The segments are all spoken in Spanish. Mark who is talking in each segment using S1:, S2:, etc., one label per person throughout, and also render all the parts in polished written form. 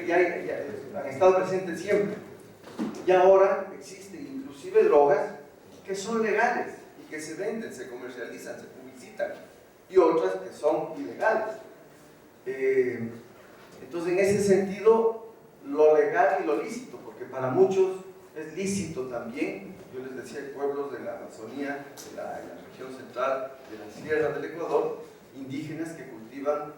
S1: que ya han estado presentes siempre. Y ahora existen inclusive drogas que son legales y que se venden, se comercializan, se publicitan, y otras que son ilegales. Entonces, en ese sentido, lo legal y lo lícito, porque para muchos es lícito también. Yo les decía, hay pueblos de la Amazonía, de la región central, de la sierra del Ecuador, indígenas que cultivan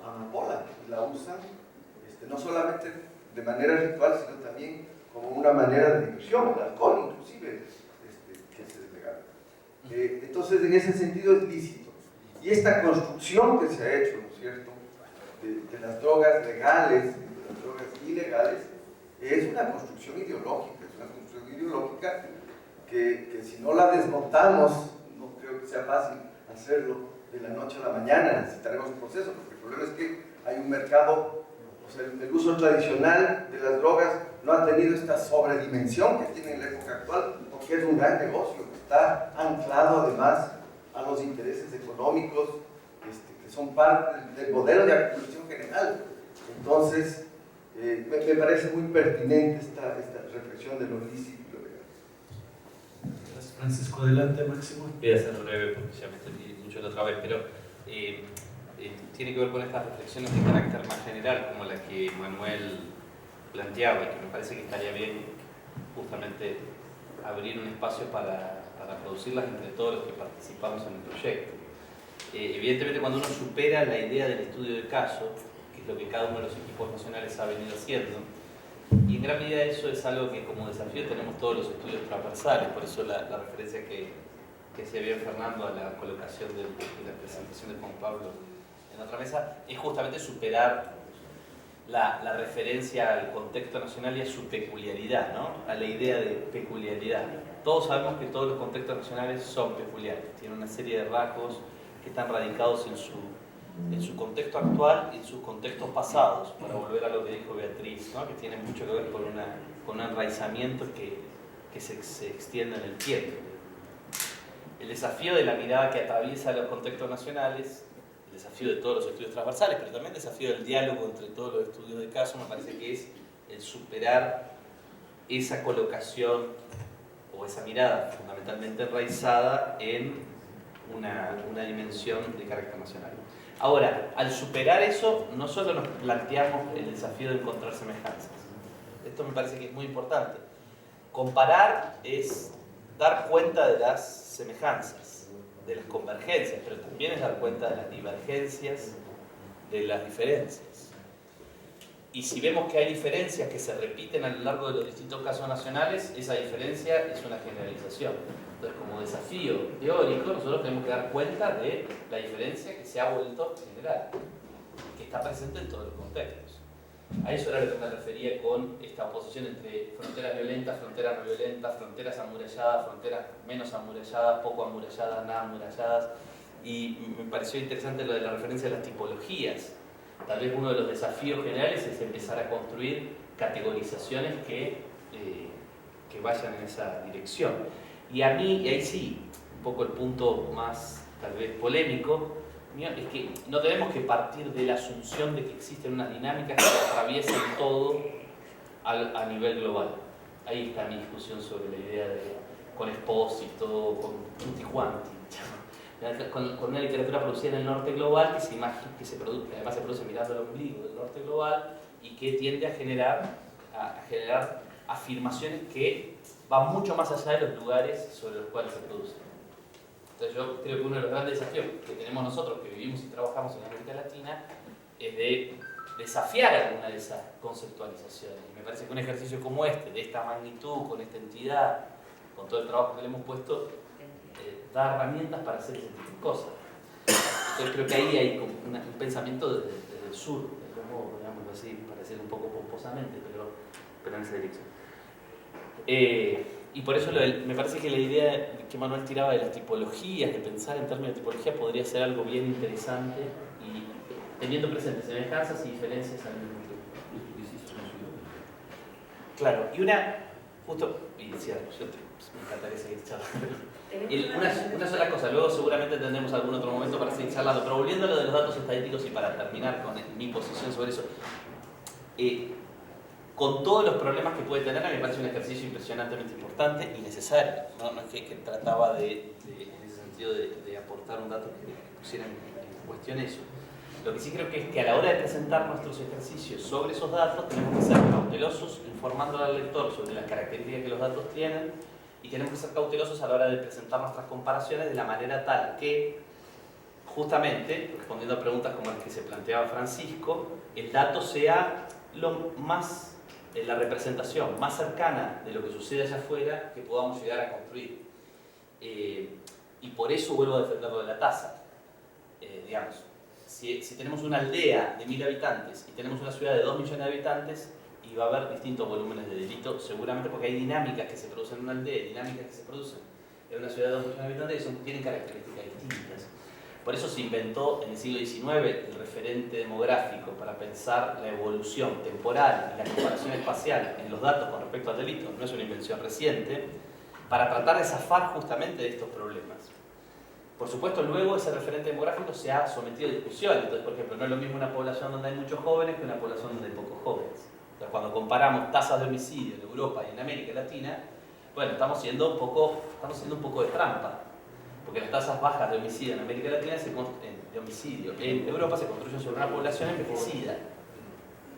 S1: amapola y la usan no solamente de manera ritual, sino también como una manera de diversión, el alcohol inclusive, que es legal. Entonces, en ese sentido es lícito. Y esta construcción que se ha hecho, ¿no es cierto?, de las drogas legales y de las drogas ilegales, es una construcción ideológica, que si no la desmontamos, no creo que sea fácil hacerlo de la noche a la mañana. Necesitaremos un proceso, porque el problema es que hay un mercado, o sea, el uso tradicional de las drogas no ha tenido esta sobredimensión que tiene en la época actual, porque es un gran negocio que está anclado además a los intereses económicos que son parte del modelo de acumulación general. Entonces, me parece muy pertinente esta reflexión de lo lícito y lo legal.
S2: Gracias, Francisco. Adelante, Máximo.
S3: Voy a ser breve porque ya me extendí mucho la otra vez, pero tiene que ver con estas reflexiones de carácter más general, como la que Manuel planteaba, y que me parece que estaría bien justamente abrir un espacio para producirlas entre todos los que participamos en el proyecto. Evidentemente, cuando uno supera la idea del estudio de caso, que es lo que cada uno de los equipos nacionales ha venido haciendo, y en gran medida eso es algo que como desafío tenemos todos los estudios transversales, por eso la referencia que hacía bien Fernando a la colocación de la presentación de Juan Pablo en otra mesa, es justamente superar la referencia al contexto nacional y a su peculiaridad, ¿no? A la idea de peculiaridad. Todos sabemos que todos los contextos nacionales son peculiares, tienen una serie de rasgos que están radicados en su contexto actual y en sus contextos pasados, para volver a lo que dijo Beatriz, ¿no? Que tiene mucho que ver con un enraizamiento que se extiende en el tiempo. El desafío de la mirada que atraviesa los contextos nacionales, el desafío de todos los estudios transversales, pero también el desafío del diálogo entre todos los estudios de caso, me parece que es el superar esa colocación o esa mirada fundamentalmente enraizada en una dimensión de carácter nacional. Ahora, al superar eso, no solo nos planteamos el desafío de encontrar semejanzas. Esto me parece que es muy importante. Comparar es dar cuenta de las semejanzas, de las convergencias, pero también es dar cuenta de las divergencias, de las diferencias. Y si vemos que hay diferencias que se repiten a lo largo de los distintos casos nacionales, esa diferencia es una generalización. Entonces, como desafío teórico, nosotros tenemos que dar cuenta de la diferencia que se ha vuelto general, que está presente en todos los contextos. A eso era lo que me refería con esta oposición entre fronteras violentas, fronteras no violentas, fronteras amuralladas, fronteras menos amuralladas, poco amuralladas, nada amuralladas. Y me pareció interesante lo de la referencia a las tipologías. Tal vez uno de los desafíos generales es empezar a construir categorizaciones que vayan en esa dirección. Y a mí, y ahí sí, un poco el punto más tal vez polémico, es que no tenemos que partir de la asunción de que existen unas dinámicas que atraviesan todo a nivel global. Ahí está mi discusión sobre la idea de con Expósito, con tutti quanti, con una literatura producida en el norte global que además se produce mirando el ombligo del norte global y que tiende a generar afirmaciones que van mucho más allá de los lugares sobre los cuales se producen. Entonces yo creo que uno de los grandes desafíos que tenemos nosotros que vivimos y trabajamos en América Latina es de desafiar alguna de esas conceptualizaciones. Y me parece que un ejercicio como este, de esta magnitud, con esta entidad, con todo el trabajo que le hemos puesto, da herramientas para hacer ese tipo de cosas. Entonces creo que ahí hay como un pensamiento desde el sur, como, digamos así, para decirlo un poco pomposamente, pero en esa dirección. Y por eso me parece que la idea que Manuel tiraba de las tipologías, de pensar en términos de tipología, podría ser algo bien interesante y teniendo presentes semejanzas y diferencias al mismo tiempo. Claro, y cierro, me encantaría seguir charlando. Una sola cosa, luego seguramente tendremos algún otro momento para seguir charlando, pero volviendo a lo de los datos estadísticos y para terminar con mi posición sobre eso, con todos los problemas que puede tener, a mí me parece un ejercicio impresionantemente importante y necesario. No es que trataba en ese sentido de aportar un dato que pusiera en cuestión eso. Lo que sí creo que es que a la hora de presentar nuestros ejercicios sobre esos datos, tenemos que ser cautelosos informando al lector sobre las características que los datos tienen, y tenemos que ser cautelosos a la hora de presentar nuestras comparaciones de la manera tal que, justamente, respondiendo a preguntas como las que se planteaba Francisco, el dato sea lo más, la representación más cercana de lo que sucede allá afuera que podamos llegar a construir. Y por eso vuelvo a defender lo de la tasa. Digamos, si tenemos una aldea de 1000 habitantes y tenemos una ciudad de 2 millones de habitantes, y va a haber distintos volúmenes de delito, seguramente porque hay dinámicas que se producen en una aldea y dinámicas que se producen en una ciudad de 2 millones de habitantes y tienen características distintas. Por eso se inventó en el siglo XIX el referente demográfico para pensar la evolución temporal y la comparación espacial en los datos con respecto al delito. No es una invención reciente, para tratar de zafar justamente de estos problemas. Por supuesto, luego ese referente demográfico se ha sometido a discusión. Entonces, por ejemplo, no es lo mismo una población donde hay muchos jóvenes que una población donde hay pocos jóvenes. Entonces, cuando comparamos tasas de homicidio en Europa y en América Latina, bueno, estamos haciendo un poco de trampa. Porque las tasas bajas de homicidio en América Latina, en Europa se construyen sobre una población envejecida,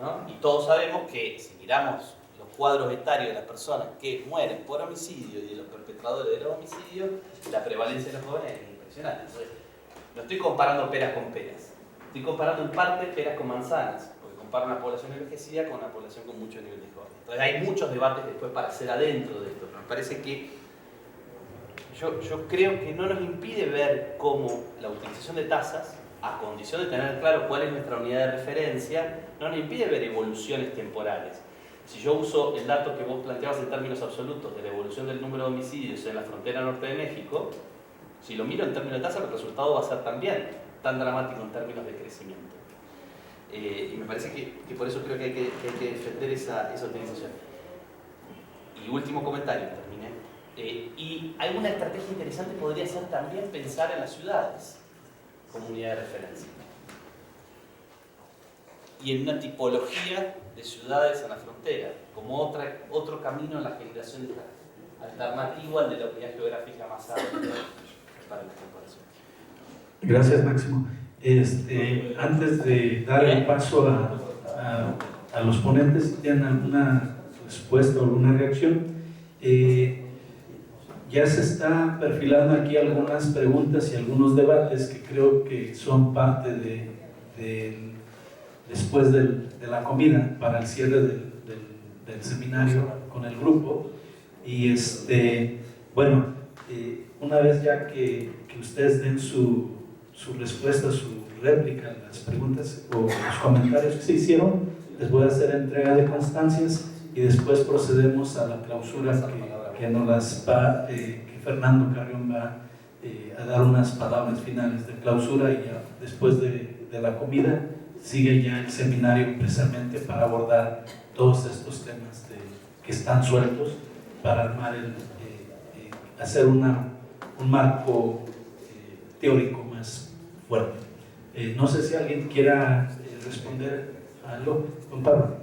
S3: ¿no? Y todos sabemos que si miramos los cuadros etarios de las personas que mueren por homicidio y de los perpetradores de los homicidios, la prevalencia de los jóvenes es impresionante. Entonces, no estoy comparando peras con peras, estoy comparando en parte peras con manzanas, porque comparo una población envejecida con una población con mucho nivel de jóvenes. Entonces hay muchos debates después para hacer adentro de esto, pero me parece que yo creo que no nos impide ver cómo la utilización de tasas, a condición de tener claro cuál es nuestra unidad de referencia, no nos impide ver evoluciones temporales. Si yo uso el dato que vos planteabas en términos absolutos de la evolución del número de homicidios en la frontera norte de México, si lo miro en términos de tasa, el resultado va a ser también tan dramático en términos de crecimiento. Y me parece que por eso creo que hay que defender esa utilización. Y último comentario, terminé. Y alguna estrategia interesante podría ser también pensar en las ciudades como unidad de referencia. Y en una tipología de ciudades en la frontera, como otro camino en la generación de alternativa al de la unidad geográfica más amplia para la comparación.
S2: Gracias, Máximo. Antes de dar el paso a los ponentes, si tienen alguna respuesta o alguna reacción, ya se está perfilando aquí algunas preguntas y algunos debates que creo que son parte después de la comida para el cierre del seminario con el grupo. Y bueno, una vez ya que ustedes den su respuesta, su réplica a las preguntas o los comentarios que se hicieron, les voy a hacer entrega de constancias y después procedemos a la clausura que nos las va, que Fernando Carrión va a dar unas palabras finales de clausura, y ya después de la comida sigue ya el seminario precisamente para abordar todos estos temas que están sueltos para armar hacer un marco teórico más fuerte. No sé si alguien quiera responder a algo, don Pablo.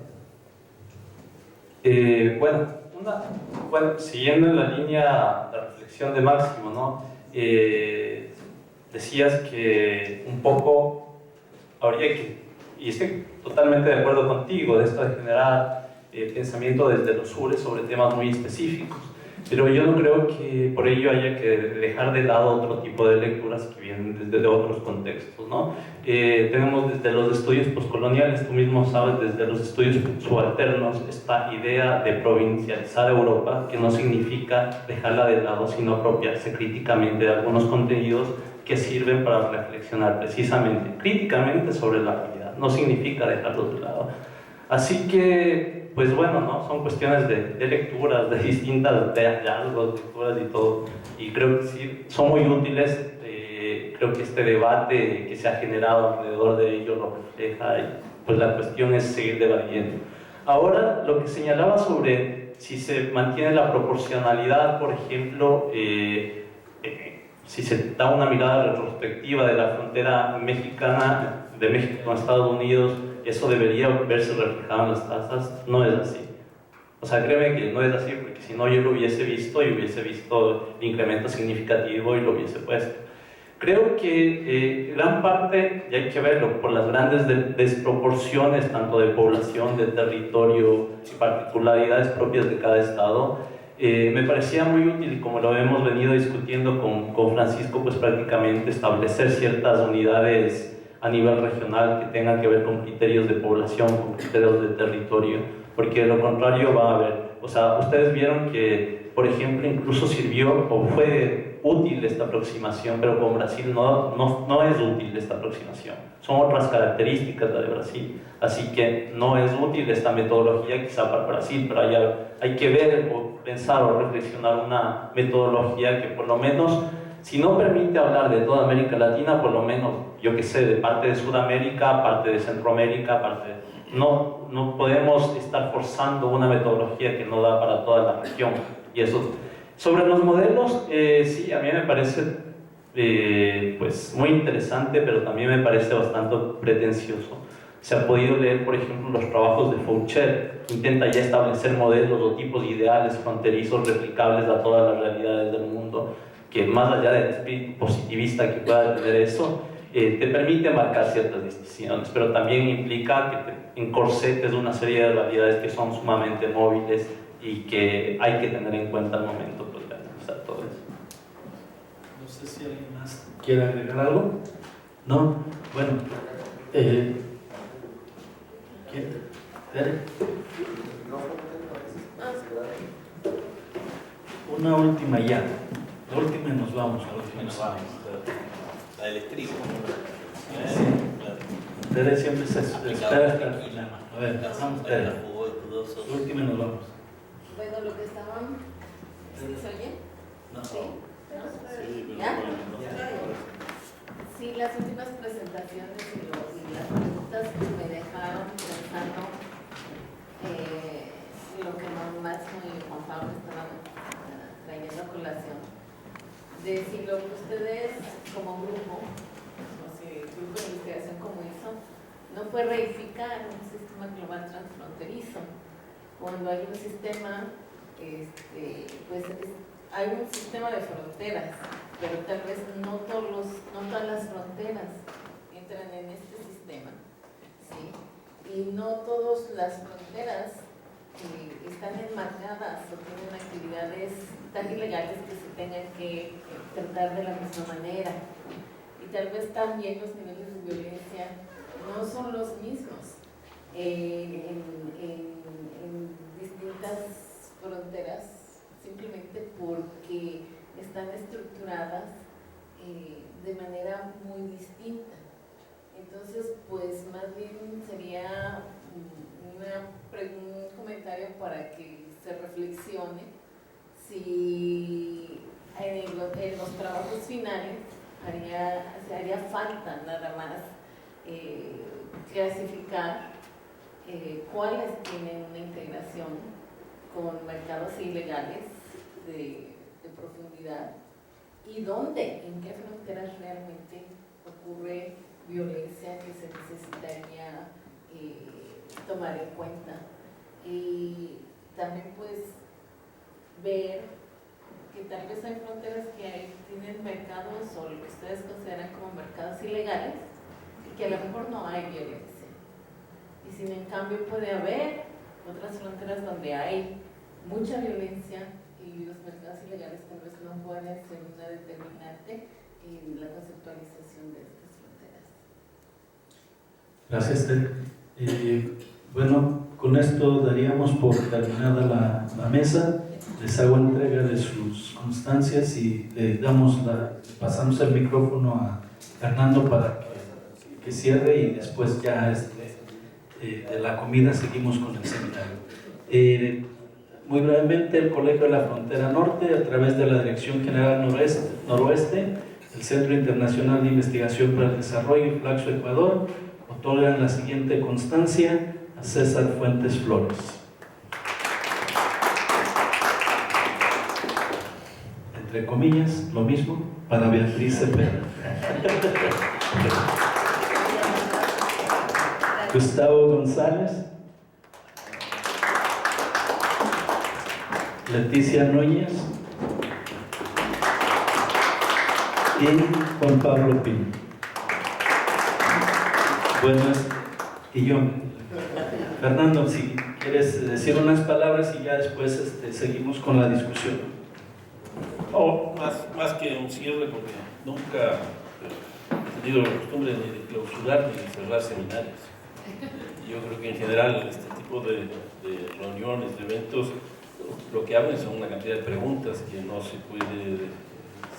S4: Bueno, siguiendo en la línea de reflexión de Máximo, ¿no? Decías que un poco habría que, y estoy totalmente de acuerdo contigo, de esto de generar pensamiento desde los sures sobre temas muy específicos, pero yo no creo que por ello haya que dejar de lado otro tipo de lecturas que vienen desde otros contextos, ¿no? Tenemos desde los estudios postcoloniales, tú mismo sabes, desde los estudios subalternos, esta idea de provincializar Europa, que no significa dejarla de lado, sino apropiarse críticamente de algunos contenidos que sirven para reflexionar precisamente, críticamente sobre la realidad, no significa dejarlos de lado. Así que, pues bueno, ¿no? Son cuestiones de lecturas, de distintas, de hallazgos, lecturas y todo, y creo que sí, son muy útiles. Creo que este debate que se ha generado alrededor de ello lo refleja, y pues la cuestión es seguir debatiendo. Ahora, lo que señalaba sobre si se mantiene la proporcionalidad, por ejemplo, si se da una mirada retrospectiva de la frontera mexicana, de México con Estados Unidos, eso debería verse reflejado en las tasas, no es así. O sea, créeme que no es así, porque si no yo lo hubiese visto y hubiese visto el incremento significativo y lo hubiese puesto. Creo que gran parte, y hay que verlo, por las grandes desproporciones tanto de población, de territorio y particularidades propias de cada estado, me parecía muy útil, y como lo hemos venido discutiendo con Francisco, pues prácticamente establecer ciertas unidades a nivel regional que tengan que ver con criterios de población, con criterios de territorio, porque de lo contrario va a haber, o sea, ustedes vieron que, por ejemplo, incluso sirvió o fue útil esta aproximación, pero con Brasil no es útil esta aproximación, son otras características la de Brasil, así que no es útil esta metodología quizá para Brasil, pero hay que ver o pensar o reflexionar una metodología que por lo menos, si no permite hablar de toda América Latina, por lo menos, yo que sé, de parte de Sudamérica, parte de Centroamérica, no podemos estar forzando una metodología que no da para toda la región. Y eso, sobre los modelos, sí, a mí me parece pues muy interesante, pero también me parece bastante pretencioso. Se ha podido leer, por ejemplo, los trabajos de Foucher, que intenta ya establecer modelos o tipos ideales fronterizos replicables a todas las realidades del mundo, que más allá del espíritu positivista que pueda tener eso, te permite marcar ciertas distinciones, pero también implica que te encorsetes una serie de realidades que son sumamente móviles y que hay que tener en cuenta al momento pues, de analizar todo eso.
S2: No sé si alguien más quiere agregar algo. ¿No? Bueno, una última ya. La última y nos vamos.
S3: La del estribo.
S2: Sí. Tere siempre se espera hasta el final. A ver, vamos, Tere. La última y nos vamos.
S5: Bueno, lo que estaban... ¿Se oye?
S2: No.
S5: ¿Sí? ¿No? ¿Ya? Sí, las últimas presentaciones y las preguntas me dejaron pensando lo que Máximo y Juan Pablo estaban trayendo a colación. De si lo que ustedes como grupo, o si el grupo de investigación como hizo, no fue reificar un sistema global transfronterizo. Cuando hay un sistema, pues hay un sistema de fronteras, pero tal vez no todas las fronteras entran en este sistema, ¿sí? Y no todas las fronteras están enmarcadas o tienen actividades tan ilegales que se tengan que tratar de la misma manera. Y tal vez también los niveles de violencia no son los mismos en distintas fronteras, simplemente porque están estructuradas de manera muy distinta. Entonces, pues más bien sería un comentario para que se reflexione si en los trabajos finales haría falta nada más clasificar cuáles tienen una integración con mercados ilegales de profundidad y dónde, en qué fronteras realmente ocurre violencia que se necesitaría tomar en cuenta. Y también pues ver que tal vez hay fronteras que tienen mercados o lo que ustedes consideran como mercados ilegales y que a lo mejor no hay violencia. Y sin en cambio puede haber otras fronteras donde hay mucha violencia y los mercados ilegales tal vez no pueden ser una determinante en la conceptualización de estas fronteras.
S2: Gracias, Tere. Bueno, con esto daríamos por terminada la mesa. Les hago entrega de sus constancias y le pasamos el micrófono a Fernando para que cierre y después ya de la comida seguimos con el seminario. Muy brevemente, el Colegio de la Frontera Norte, a través de la Dirección General Noroeste, el Centro Internacional de Investigación para el Desarrollo y Flaxo Ecuador, otorgan la siguiente constancia a César Fuentes Flores. Entre comillas, lo mismo para Beatriz Cepeda. Gustavo González, Leticia Núñez y Juan Pablo Pino. Bueno, y yo, Fernando, si quieres decir unas palabras y ya después seguimos con la discusión.
S6: Más que un cierre, porque nunca he tenido la costumbre ni de clausurar ni de cerrar seminarios. Yo creo que en general este tipo de reuniones, de eventos, lo que abren son una cantidad de preguntas que no se puede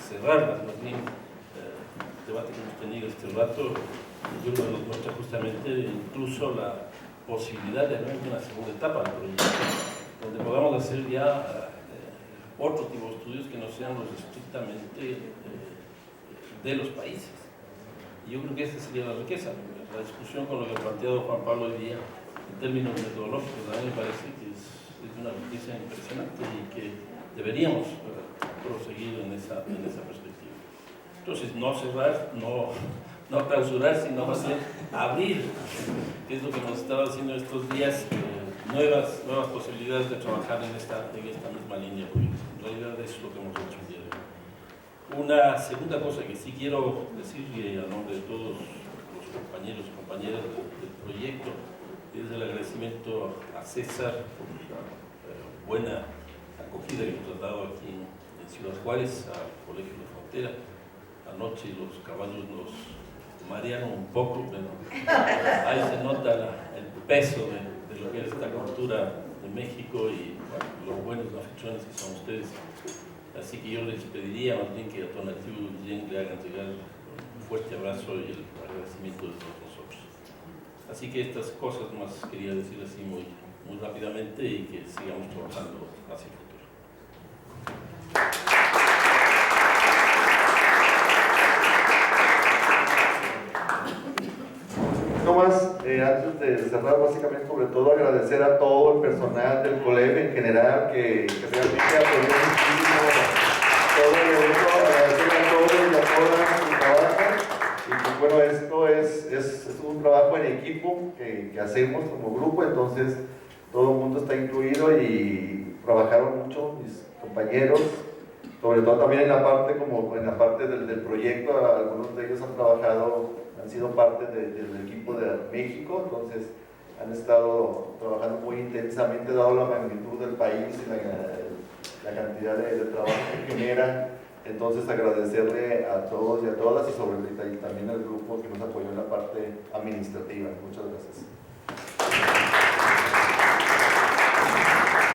S6: cerrar. Más bien, el debate que hemos tenido este rato, yo creo que nos muestra justamente incluso la posibilidad de haber una segunda etapa del proyecto, donde podamos hacer ya otro tipo de estudios que no sean los estrictamente de los países. Y yo creo que esa sería la riqueza. La discusión con lo que ha planteado Juan Pablo hoy día, en términos metodológicos, a mí me parece que es una riqueza impresionante y que deberíamos proseguir en esa perspectiva. Entonces, no cerrar, no clausurar, sino más bien abrir, que es lo que hemos estado haciendo estos días, nuevas posibilidades de trabajar en esta misma línea. En realidad eso es lo que hemos hecho el día de hoy. Una segunda cosa que sí quiero decir a nombre de todos los compañeros y compañeras del proyecto es el agradecimiento a César por la buena acogida que nos ha dado aquí en Ciudad Juárez, al Colegio de Frontera. Anoche los caballos nos marearon un poco, pero ahí se nota el peso de lo que es esta cultura de México y bueno, los buenos anfitriones que son ustedes. Así que yo les pediría más bien que a Tonatiuh Guillén le hagan llegar un fuerte abrazo y el agradecimiento de todos nosotros. Así que estas cosas más quería decir así muy rápidamente y que sigamos trabajando hacia el futuro.
S1: No más, antes de cerrar, básicamente, sobre todo agradecer a todo el personal del colegio en general que realmente apoyó muchísimo todo el evento, agradecer a todos y a todas su trabajo. Y pues bueno, esto es un trabajo en equipo que hacemos como grupo, entonces todo el mundo está incluido y trabajaron mucho mis compañeros, sobre todo también en la parte del proyecto. Algunos de ellos han sido parte del equipo de México, entonces han estado trabajando muy intensamente dado la magnitud del país y la cantidad de trabajo que genera. Entonces agradecerle a todos y a todas y también al grupo que nos apoyó en la parte administrativa. Muchas gracias.